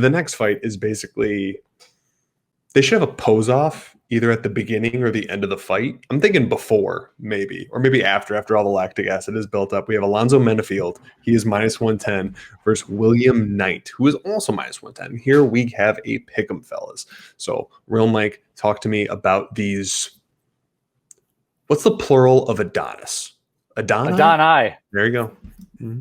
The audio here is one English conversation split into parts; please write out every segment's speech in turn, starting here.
The next fight is basically they should have a pose off either at the beginning or the end of the fight. I'm thinking before, maybe, or maybe after all the lactic acid is built up. We have Alonzo Menifield. He is -110 versus William Knight, who is also -110. Here we have a pick'em, fellas. So, Real Mike, talk to me about these. What's the plural of Adonis? Adonai. There you go. Mm-hmm.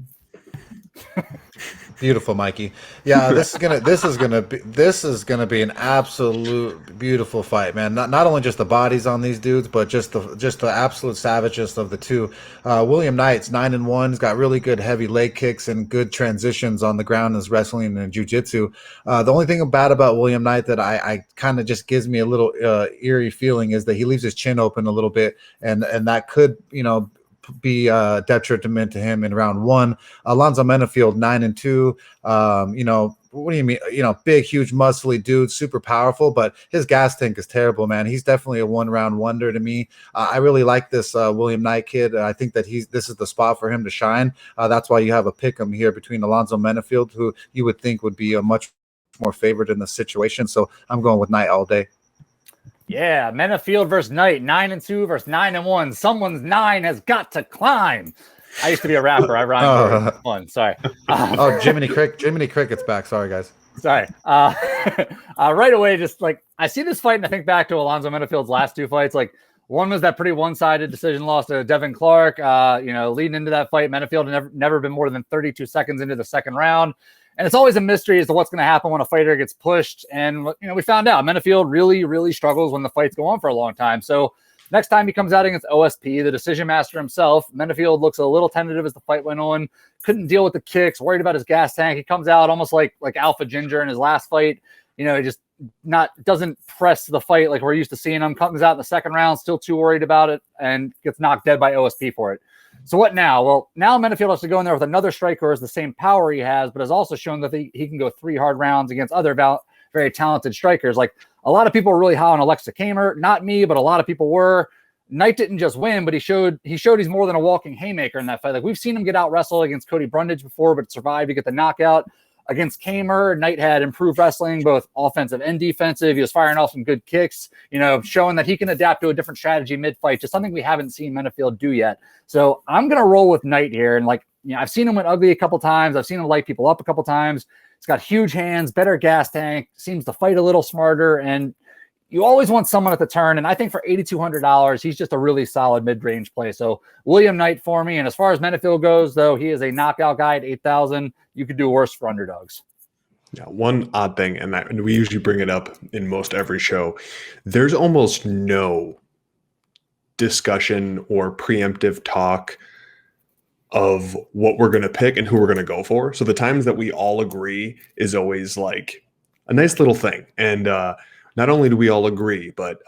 Beautiful, Mikey. Yeah, this is gonna be an absolute beautiful fight, man. Not only just the bodies on these dudes, but just the absolute savageness of the two. William Knight's 9-1. He's got really good heavy leg kicks and good transitions on the ground as wrestling and jiu-jitsu. The only thing bad about William Knight that I kind of just gives me a little eerie feeling is that he leaves his chin open a little bit, and that could, be detriment to him in round one. Alonzo Menifield 9-2. What do you mean? Big, huge, muscly dude, super powerful, but his gas tank is terrible, man. He's definitely a one-round wonder to me. I really like this William Knight kid. I think that this is the spot for him to shine. That's why you have a pick'em here between Alonzo Menifield, who you would think would be a much more favored in the situation. So I'm going with Knight all day. Yeah, Menifield versus Knight, 9-2 versus 9-1. Someone's 9 has got to climb. I used to be a rapper. I rhymed fun. Sorry. Jiminy Cricket's back. Sorry, guys. Sorry. Right away, just like I see this fight and I think back to Alonzo Menifield's last two fights. Like one was that pretty one-sided decision loss to Devin Clark. Leading into that fight, Menifield had never been more than 32 seconds into the second round. And it's always a mystery as to what's going to happen when a fighter gets pushed. And, we found out Menifield really, really struggles when the fights go on for a long time. So next time he comes out against OSP, the decision master himself, Menifield looks a little tentative as the fight went on, couldn't deal with the kicks, worried about his gas tank. He comes out almost like Alpha Ginger in his last fight. He just doesn't press the fight like we're used to seeing him. Comes out in the second round, still too worried about it, and gets knocked dead by OSP for it. So what now? Well, now Menifield has to go in there with another striker who has the same power he has, but has also shown that he can go 3 hard rounds against other very talented strikers. Like a lot of people were really high on Alexa Kamer. Not me, but a lot of people were. Knight didn't just win, but he showed he's more than a walking haymaker in that fight. Like we've seen him get out wrestled against Cody Brundage before, but survived to get the knockout. Against Kamer, Knight had improved wrestling, both offensive and defensive. He was firing off some good kicks, showing that he can adapt to a different strategy mid-fight, just something we haven't seen Menifield do yet. So I'm going to roll with Knight here. And I've seen him win ugly a couple times. I've seen him light people up a couple times. He's got huge hands, better gas tank, seems to fight a little smarter. And you always want someone at the turn. And I think for $8,200, he's just a really solid mid-range play. So William Knight for me. And as far as Menifield goes, though, he is a knockout guy at 8,000. You could do worse for underdogs. Yeah, one odd thing, and we usually bring it up in most every show, there's almost no discussion or preemptive talk of what we're going to pick and who we're going to go for. So the times that we all agree is always like a nice little thing. And not only do we all agree, but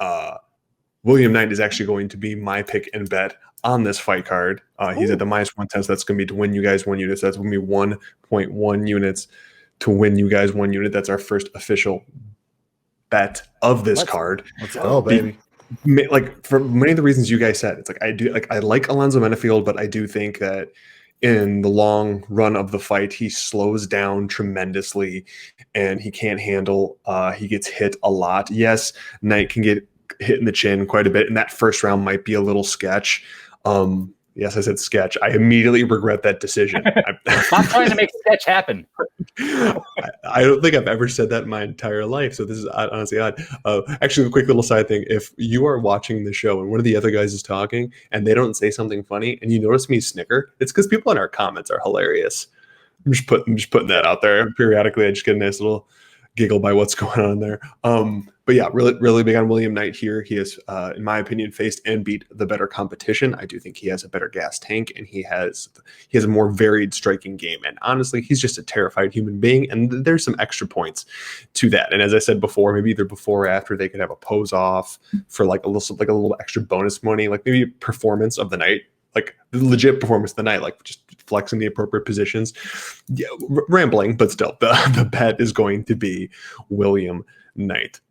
William Knight is actually going to be my pick and bet on this fight card. He's at the -110, so that's going to be to win you guys 1 unit. So that's going to be 1.1 units to win you guys 1 unit. That's our first official bet of this card. Let's go, baby. For many of the reasons you guys said, it's I like Alonzo Menifield, but I do think that in the long run of the fight, he slows down tremendously and he can't handle, he gets hit a lot. Yes, Knight can get hit in the chin quite a bit, and that first round might be a little sketch. Yes, I said sketch. I immediately regret that decision. I'm trying to make sketch happen. I don't think I've ever said that in my entire life, so this is honestly odd. Actually, a quick little side thing. If you are watching the show and one of the other guys is talking and they don't say something funny and you notice me snicker, it's because people in our comments are hilarious. I'm just putting that out there. Periodically, I just get a nice little giggle by what's going on there. But yeah, really, really big on William Knight here. He has, in my opinion, faced and beat the better competition. I do think he has a better gas tank and he has a more varied striking game. And honestly, he's just a terrified human being. And there's some extra points to that. And as I said before, maybe either before or after they could have a pose off for like a little extra bonus money, like maybe performance of the night, like the legit performance of the night, like just flexing the appropriate positions. Yeah, rambling, but still, the bet is going to be William Knight.